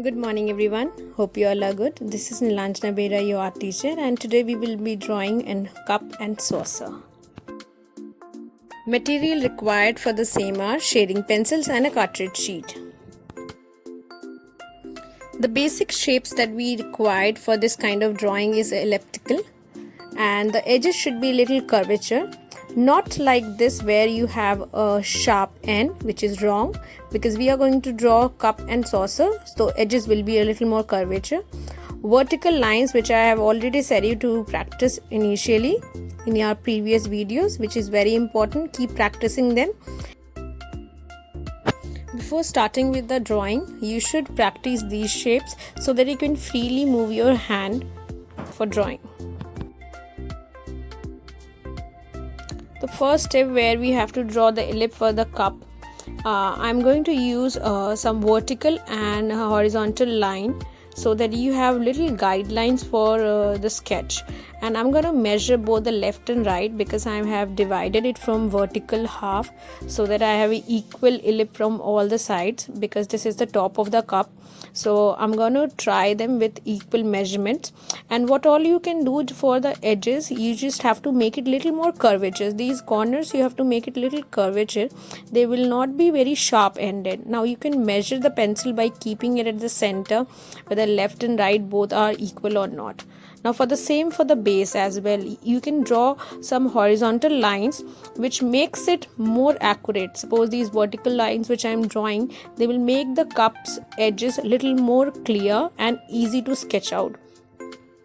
Good morning everyone. Hope you all are good. This is Nilanjana Bera, your art teacher, and today we will be drawing in cup and saucer. Material required for the same are shading pencils and a cartridge sheet. The basic shapes that we required for this kind of drawing is elliptical, and the edges should be little curvature, not like this where you have a sharp end, which is wrong, because we are going to draw cup and saucer, so edges will be a little more curvature. Vertical lines, which I have already said you to practice initially in our previous videos, which is very important. Keep practicing them. Before starting with the drawing, you should practice these shapes so that you can freely move your hand for drawing. The first step where we have to draw the ellipse for the cup, I'm going to use some vertical and horizontal line so that you have little guidelines for the sketch. And I'm going to measure both the left and right because I have divided it from vertical half so that I have an equal ellipse from all the sides, because this is the top of the cup. So I'm going to try them with equal measurements. And what all you can do for the edges, you just have to make it little more curvature. These corners you have to make it little curvature. They will not be very sharp ended. Now you can measure the pencil by keeping it at the center, whether left and right both are equal or not. Now for the same for the base as well, you can draw some horizontal lines which makes it more accurate. Suppose these vertical lines which I am drawing, they will make the cup's edges a little more clear and easy to sketch out.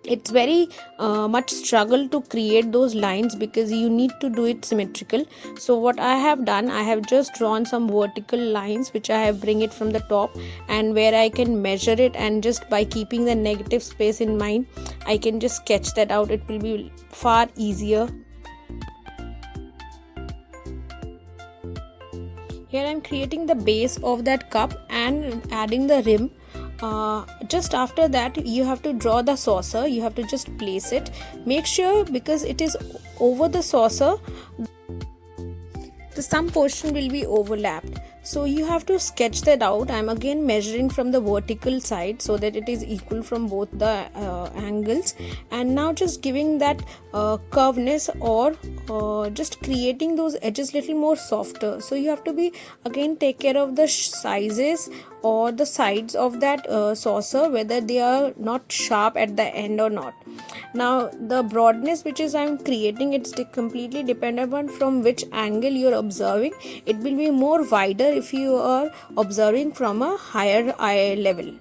It's very much struggle to create those lines because you need to do it symmetrical. So what I have done, I have just drawn some vertical lines which I have bring it from the top, and where I can measure it, and just by keeping the negative space in mind, I can just sketch that out. It will be far easier. Here I am creating the base of that cup and adding the rim. Just after that you have to draw the saucer. You have to just place it. Make sure, because it is over the saucer, some portion will be overlapped, so you have to sketch that out. I'm again measuring from the vertical side so that it is equal from both the angles, and now just giving that curveness, or just creating those edges little more softer. So you have to be again take care of the sizes or the sides of that saucer, whether they are not sharp at the end or not. Now the broadness which is I'm creating, it's completely dependent on from which angle you're observing. It will be more wider if you are observing from a higher eye level.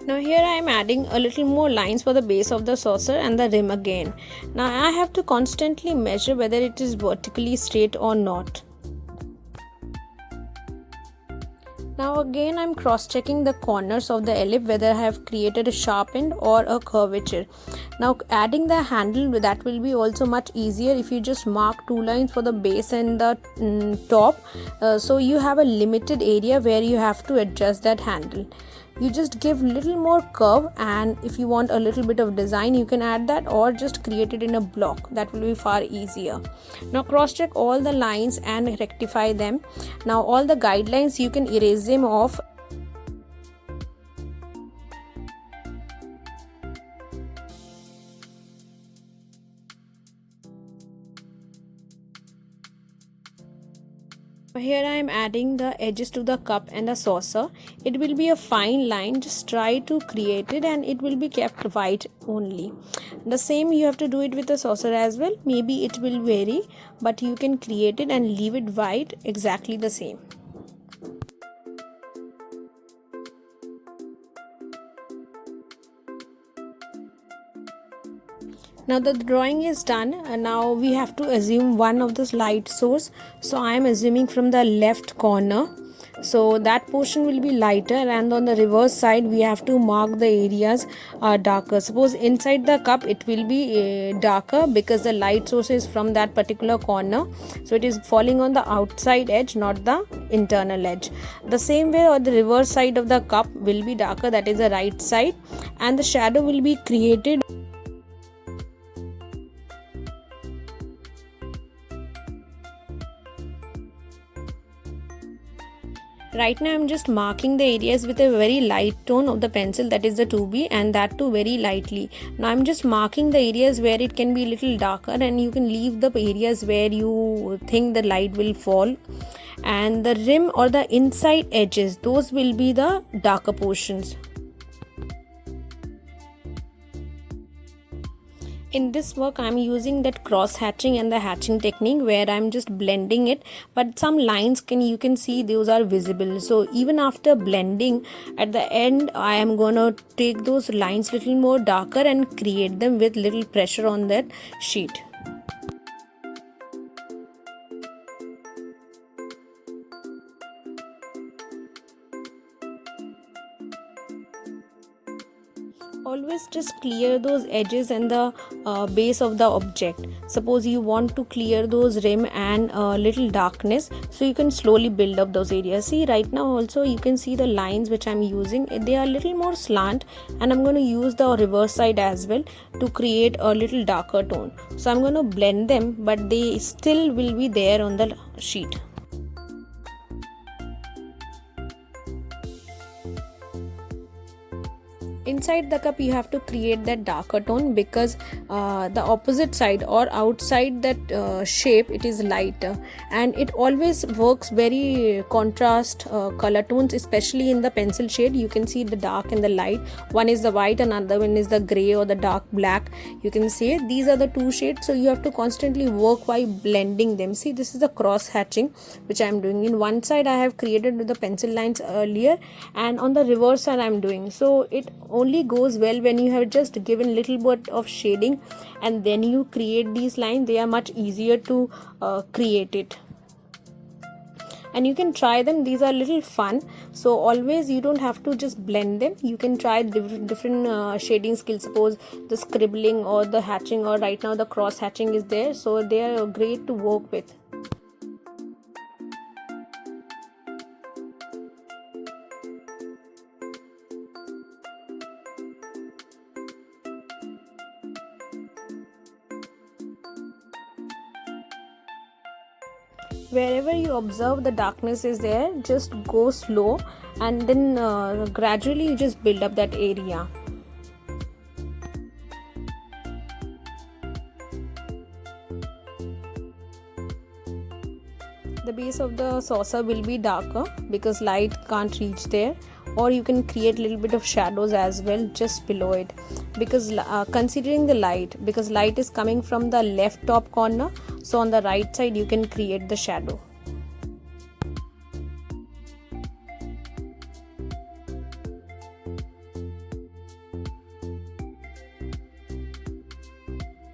Now here I am adding a little more lines for the base of the saucer and the rim again. Now I have to constantly measure whether it is vertically straight or not. Now again I'm cross-checking the corners of the ellipse whether I have created a sharp end or a curvature. Now adding the handle, that will be also much easier if you just mark two lines for the base and the top. So you have a limited area where you have to adjust that handle. You just give little more curve, and if you want a little bit of design you can add that, or just create it in a block. That will be far easier. Now cross check all the lines and rectify them. Now all the guidelines you can erase them off. Here I am adding the edges to the cup and the saucer. It will be a fine line. Just try to create it, and it will be kept white only. The same you have to do it with the saucer as well. Maybe it will vary, but you can create it and leave it white exactly the same. Now the drawing is done, and now we have to assume one of the light source. So I am assuming from the left corner, so that portion will be lighter, and on the reverse side we have to mark the areas darker. Suppose inside the cup it will be darker because the light source is from that particular corner, so it is falling on the outside edge, not the internal edge. The same way on the reverse side of the cup will be darker, that is the right side, and the shadow will be created Right now I'm just marking the areas with a very light tone of the pencil, that is the 2B, and that too very lightly. Now I'm just marking the areas where it can be a little darker, and you can leave the areas where you think the light will fall, and the rim or the inside edges, those will be the darker portions. In this work I'm using that cross hatching and the hatching technique, where I'm just blending it, but some lines you can see those are visible. So even after blending, at the end I am gonna take those lines little more darker and create them with little pressure on that sheet. Always just clear those edges and the base of the object. Suppose you want to clear those rim and little darkness, so you can slowly build up those areas. See, right now also you can see the lines which I'm using, they are a little more slant, and I'm going to use the reverse side as well to create a little darker tone. So I'm going to blend them, but they still will be there on the sheet. Inside the cup you have to create that darker tone, because the opposite side or outside that shape, it is lighter, and it always works very contrast color tones, especially in the pencil shade. You can see the dark and the light, one is the white, another one is the gray or the dark black. You can see these are the two shades, so you have to constantly work while blending them. See, this is the cross hatching which I am doing. In one side I have created with the pencil lines earlier, and on the reverse side I am doing. So it only goes well when you have just given little bit of shading and then you create these lines. They are much easier to create it, and you can try them. These are little fun, so always you don't have to just blend them. You can try different shading skills. Suppose the scribbling or the hatching, or right now the cross hatching is there, so they are great to work with. Wherever you observe the darkness is there, just go slow, and then gradually you just build up that area. The base of the saucer will be darker because light can't reach there, or you can create a little bit of shadows as well just below it, because considering the light, because light is coming from the left top corner, so on the right side you can create the shadow.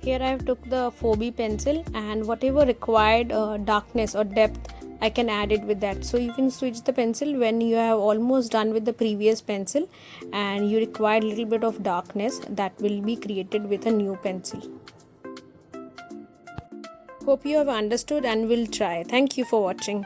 Here I have took the 4B pencil, and whatever required darkness or depth I can add it with that. So you can switch the pencil when you have almost done with the previous pencil and you require a little bit of darkness, that will be created with a new pencil. Hope you have understood and will try. Thank you for watching.